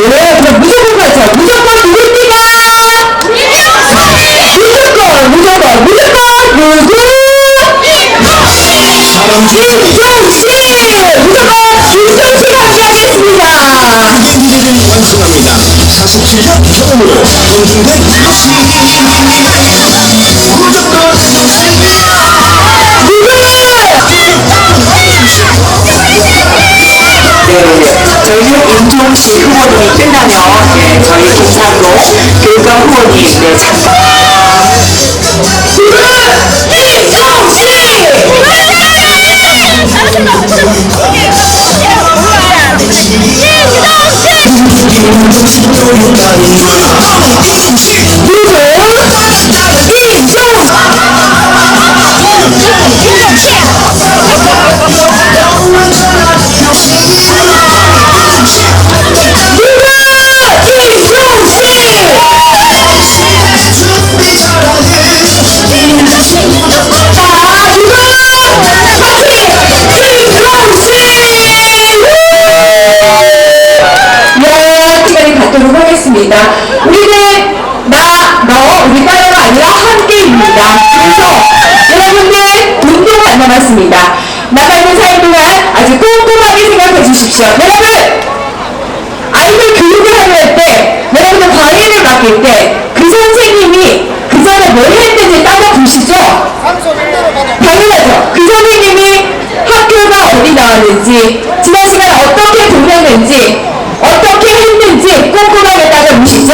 네, 그럼 무조건 가죠. 무조건 누굽니까? 무조건, 무조건, 무조건 누구? 김종식! 무조건 김종식과 함께하겠습니다. 기대는 완성합니다. 47년 처음으로 공중된 다시 무조건 저희 임종식 후보님이 끝나면 저희 공산으로 교육감 후보님 참석. 우리는 나, 너, 우리 따로가 아니라 함께입니다. 그래서 여러분들 운동 안 남았습니다. 남아있는 사이 동안 아주 꼼꼼하게 생각해 주십시오. 여러분! 아이들 교육을 하려 때, 여러분들 과외를 맡길 때, 그 선생님이 그 전에 뭘 했는지 따져보시죠? 당연하죠. 그 선생님이 학교가 어디 나왔는지, 지난 시간 어떻게 보냈는지, 어떻게 했는지 꼼꼼하게 따져보시죠.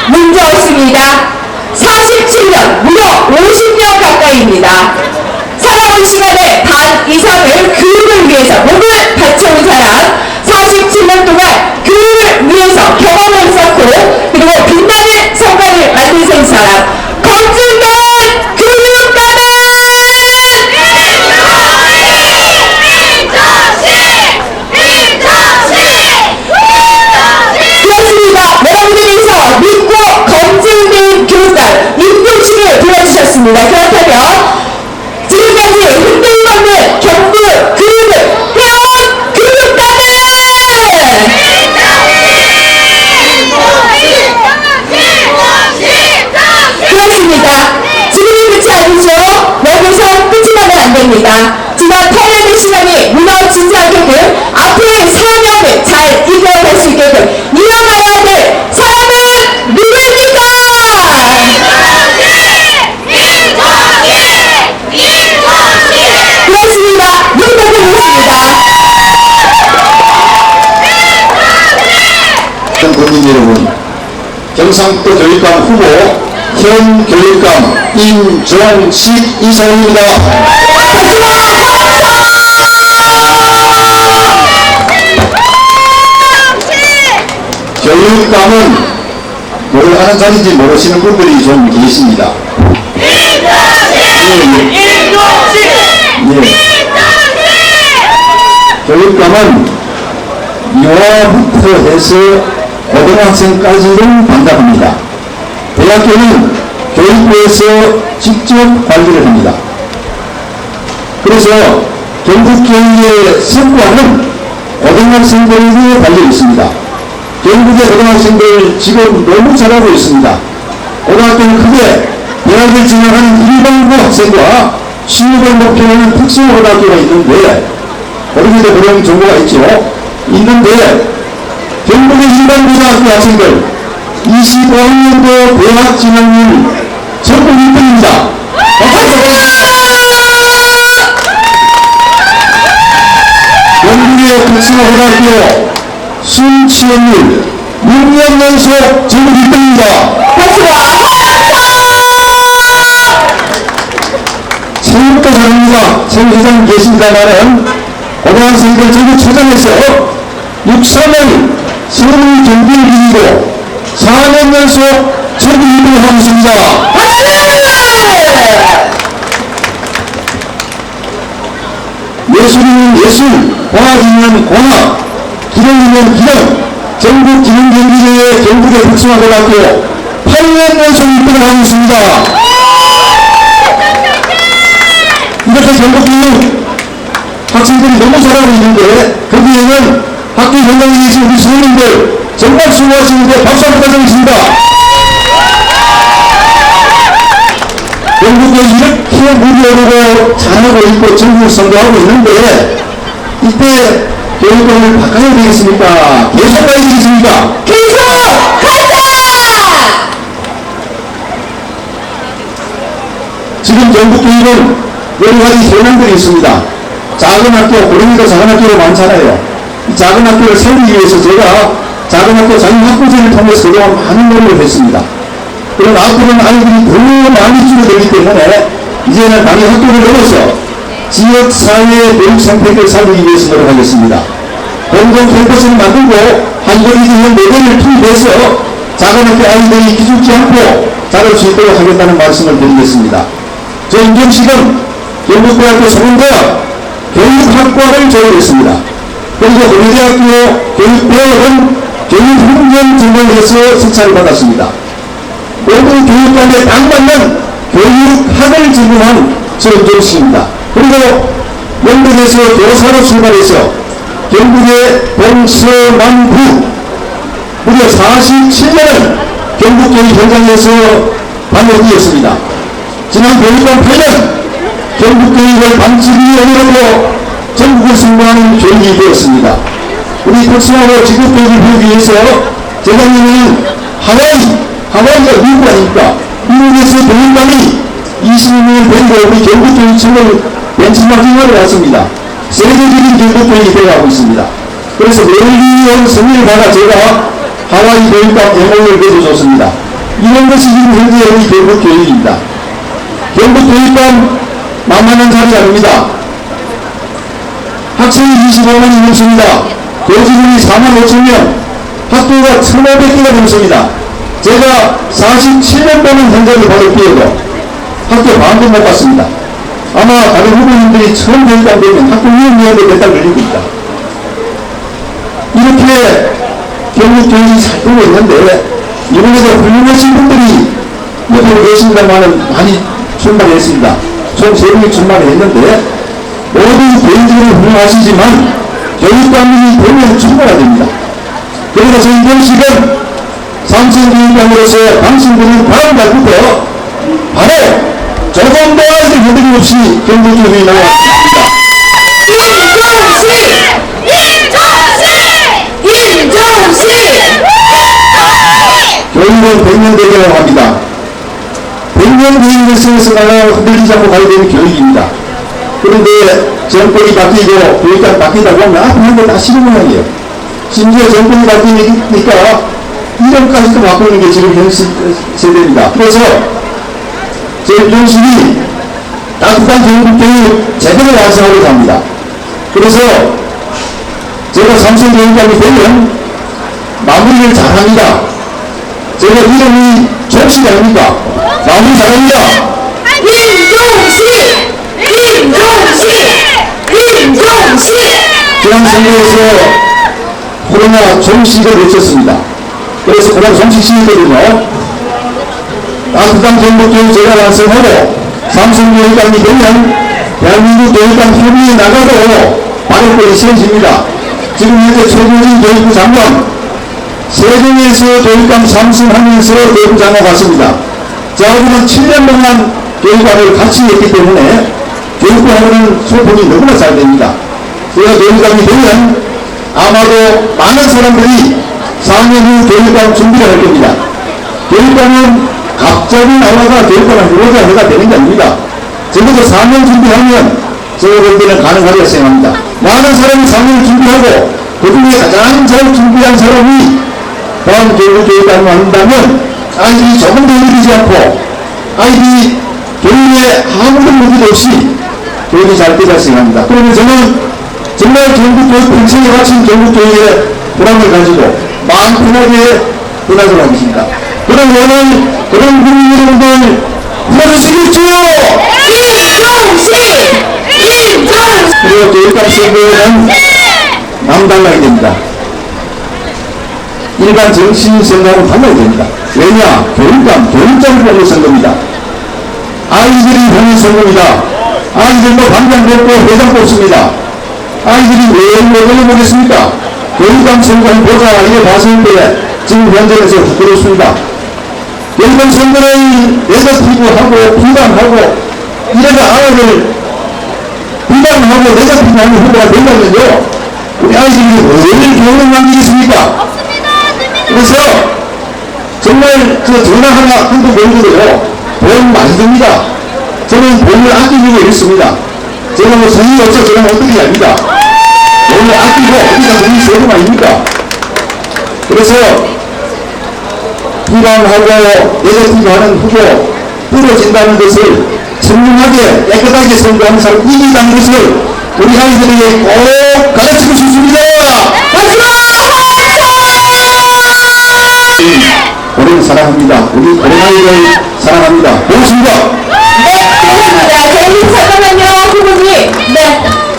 문제 없습니다. 47년, 무려 50년 가까이입니다. 살아온 시간의 반 이상을 교육을 위해서 몸을 바쳐온 사람, 47년 동안 교육을 위해서 경험을 쌓고 그리고 빛나는 성과를 만드는 사람, 검증된 교육가는 그렇습니다. 여러분들께서 믿고 검증된 교육가 임종식을 보여주셨습니다. 그렇다면 지금까지 흔들림 없는 경북 교육을 해온 교육가는 그렇습니다. 지금이 끝이 아니죠. 여기서 끝이 나면 안 됩니다. 지난 8년의 시간이 무너지지 않게끔 앞으로의 4년을 잘 이끌어갈 수 있게끔 이어가야 될 사람은 누구입니까? 그렇습니다. 여기까지 보겠습니다. 국민 여러분, 경상도 교육감 후보 현 교육감 임종식 이사입니다. 교육감은 뭘 하는 자리인지 모르시는 분들이 좀 계십니다. 교육감은 유아부터 해서 고등학생까지를 담당합니다. 대학교는 교육부에서 직접 관리를 합니다. 그래서 경북교육의 성과는 고등학생들에게 달려 있습니다. 경북의 고등학생들 지금 너무 잘하고 있습니다. 고등학교는 크게 대학을 진학하는 일반고 학생과 취업을 목표하는 특수고등학교가 있는데 거기에도 그런 정보가 있죠. 있는데 경북의 일반고등학교 학생들 25학년도 대학 진학률 전국 1등입니다. 경북의 특수고등학교 순취업률 6년 연속 전국 1등입니다. 체육도 잘합니다. 체육회장 계십니다만은 고등학생들 전국 초장에서 6선을 서울 경기를 이기고 4년 연속 전국 1등을 하고 있습니다. 예술이면 예술, 공학이면 공학, 기능이면 기능, 전국 기능경기대회 경북의 특수고등학교 8년 연속 1등을 하고 있습니다. 이렇게 전국 기능 학생들이 너무 잘하고 있는데 거기에는 학교 현장에 계신 우리 선생님들 정말 수고하시는데 박수 한번 부탁드리겠습니다. 전국에 이렇게 무료로 잘하고 있고 전국 선도하고 있는데 이때 교육권을 바꿔야 되겠습니까? 계속 가야 되겠습니까? 계속 가자! 지금 전국 교육은 여러 가지 현안들이 있습니다. 작은 학교, 고령이도 작은 학교가 많잖아요. 이 작은 학교를 세우기 위해서 제가 작은 학교 자율학부제를 통해서 그동안 많은 노력을 했습니다. 그럼 앞으로는 아이들이 더 많이 줄어들기 때문에 이제는 당연히 학교를 넘어서 지역사회의 교육 생태계를 살리기 위해서 노력하겠습니다. 공동 캠퍼스를 만들고 한국인의 모델을 투입해서 작은 학교 아이들이 기죽지 않고 자랄 수 있도록 하겠다는 말씀을 드리겠습니다. 저 임종식은 경북대학교 성원대학 교육학과를 조율했습니다. 그리고 고려대학교 교육대학은 교육훈련 전공에서 석사를 받았습니다. 모든 교육관에 딱 맞는 교육학을 전공한 저 임종식입니다. 그리고 영국에서 교사로 출발해서 경북의 동서남부 무려 47년을 경북교육 현장에서 방역이었습니다. 지난 교육감 8년 경북교육을 방치위원회로 전국을 승부하는 교육이 되었습니다. 우리 특수하고 직업교육을 배우기 위해서 재작년에는 하와이가 미국 아닙니까? 미국에서 교육감이 20명을 데리고 우리 경북교육청을 벤치마킹하러 왔습니다. 세계적인 경북교육이 되어가고 있습니다. 그래서 멜리온 승리를 받아 제가 하와이 교육감 영웅을 내줘줬습니다. 이런 것이 지금 현재 우리 경북교육입니다. 경북교육감 만만한 자리 아닙니다. 학생이 25만이 넘습니다. 교직원이 4만 5천명, 학교가 1,500개가 넘습니다. 제가 47년 동안 현장을 받을 때에도 학교 반도 못 갔습니다. 아마 다른 후보님들이 처음 교육감 되면 학교 위원회에 몇 달 걸리고 있다. 이렇게 경북교육이 잘 되고 있는데 이번에도 훌륭하신 분들이 여기 계신다마는 많이 출마했습니다. 총 3명이 출마를 했는데 모두 개인적으로 훌륭하시지만 교육감이 되면 충분해야 됩니다. 그래서 저희 교육식은 삼성교육감으로서 당신들은 다음 달부터 바로 조금 더 아이들 흔들림 없이 경북교육이 나왔습니다. 교육은 100년 대계라고 합니다. 100년 대계에서 나라 흔들리지 않고 가야 되는 교육입니다. 그런데 정권이 바뀌고 교육감 바뀌다 보면 앞에 한번 다 싫은 모양이에요. 심지어 정권이 바뀌니까 이름까지도 바꾸는 게 지금 현 세대입니다. 그래서 제 임종식이 따뜻한 경북교육 제대로 완성하려고 합니다. 그래서 제가 삼성교육감이 되면 마무리를 잘합니다. 제가 이름이 종식 아닙니까? 마무리 잘합니다. 임종식! 지난 선거에서 코로나 종식을 외쳤습니다. 그래서 코로나 종식 시기거든요. 따뜻한 경북교육 제가 완성하고 삼성교육감이 되면 대한민국 교육감 협의에 나가도 발언권이 세워집니다. 지금 현재 최경희 교육부 장관 세종에서 교육감 삼승하면서 교육부 장관 갔습니다. 저하고는 7년 동안 교육감을 같이 했기 때문에 교육부하고는 소통이 너무나 잘 됩니다. 제가 교육감이 되면 아마도 많은 사람들이 4년 후 교육감 준비를 할 겁니다. 교육감은 갑자기 나와가 교육감을 해보자 해가 되는 게 아닙니다. 적어도 4년 준비하면 제가 볼 때는 가능하리라 생각합니다. 많은 사람이 4년을 준비하고 그 중에 가장 잘 준비한 사람이 다음 교육감을 한다면 아이들이 조금 더 느리지 않고 아이들이 교육에 아무런 무기도 없이 교육이 잘 되리라 생각합니다. 그러면 저는 정말 경북교육 평생에 바친 경북교육의 보람을 가지고 마음 편하게 떠나도록 하겠습니다. 그럼 오늘 그런 국민 여러분들 불러주시겠죠? 그리고 교육감 선거는 남달라야 됩니다. 일반 정치 선거하고 달라야 됩니다. 왜냐? 교육감, 교육자를 뽑는 선거입니다. 아이들이 보는 선거입니다. 아이들도 반장 뽑고 회장 뽑습니다. 아이들이 왜 보겠습니까? 연방 선거를 보자 이래 봤을 때 지금 현장에서 부끄럽습니다. 연방 선거를 네거티브하고 비방하고 이래서 아이를 비방하고 네거티브하는 후보가 된다면요 우리 아이들이 뭘 교훈을 남기겠습니까? 그래서 정말 그 전화 하나 한도 모르고요 돈 많이 듭니다. 저는 돈을 아끼고 있습니다. 제가 뭐 성의 없어 저는 어떤 게 아닙니다. 돈을 아끼고 어디다 돈이 세금 아닙니까? 그래서 비방하고 네거티브하는 후보 부러진다는 것을 선명하게 깨끗하게 선거하는 사람 이기다는 것을 우리 아이들에게 꼭 가르치고 싶습니다. 고령 사랑합니다. 우리 고령 아이들 사랑합니다. 고맙습니다. 네, 잠깐만요, 후보님. 네,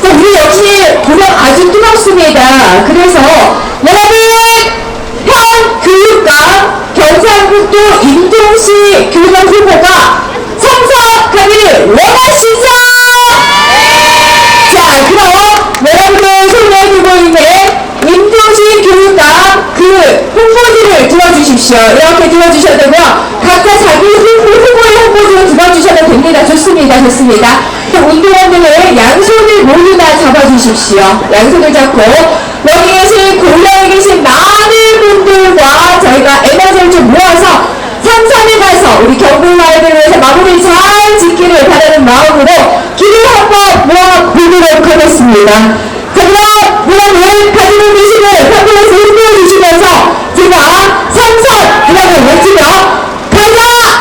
자, 우리 역시 고령 아주 뜨겁습니다. 그래서 여러분, 현 교육감 경상북도 임종식 교육감 후보가 참석하기를 원하시죠? 자, 그럼 여러분들 손에 들고 있는 임종식 교육감 그 홍보지를 들어주십시오. 이렇게 들어주셔도 되고요. 각자 자기 후보의 홍보지를 들어주셔도 됩니다. 좋습니다. 좋습니다. 운동원들을 양손을 모두 다 잡아주십시오. 양손을 잡고 여기 계신 고려에 계신 많은 분들과 저희가 에너지를 좀 모아서 삼산에 가서 우리 경북마을을 위해서 마무리 잘 짓기를 바라는 마음으로 길을 한번 모아보도록 하겠습니다. 자, 그럼 여러분 가지고 계시는 한국에서 흔들어 주시면서 제가 삼선 그다음에 외치며 가자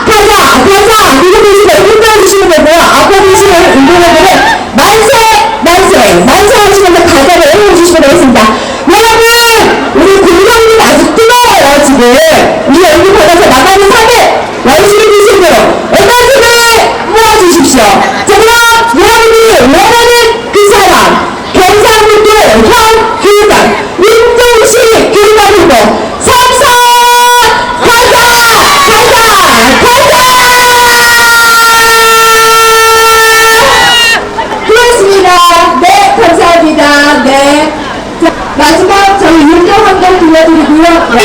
가자 가자 그리고 계시는 흔들어 주시면 되고요. 앞에 계시는 운동원들은 만세 만세 만세 하시면서 가자를 해주시면 되겠습니다. 여러분 우리 공성님 아주 뜨거워요 지금. 우리 얼굴 받아서 나가는 산을 열심히 드신 대로 에너지를 모아주십시오. 자, 그럼 여러분이 원하는 그 사람 경상북도 현 교육감 임종식 교육감 후보 삼선 가자 가자 가자 고맙습니다. 네, 감사합니다. 네. 자, 마지막 저희 윤정 한번 들려드리고요. 네.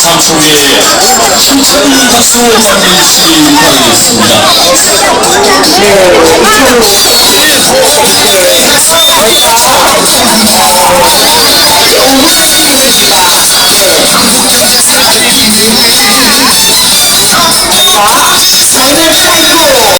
방송에 힘찬 박수 보내주시기 바라겠습니다.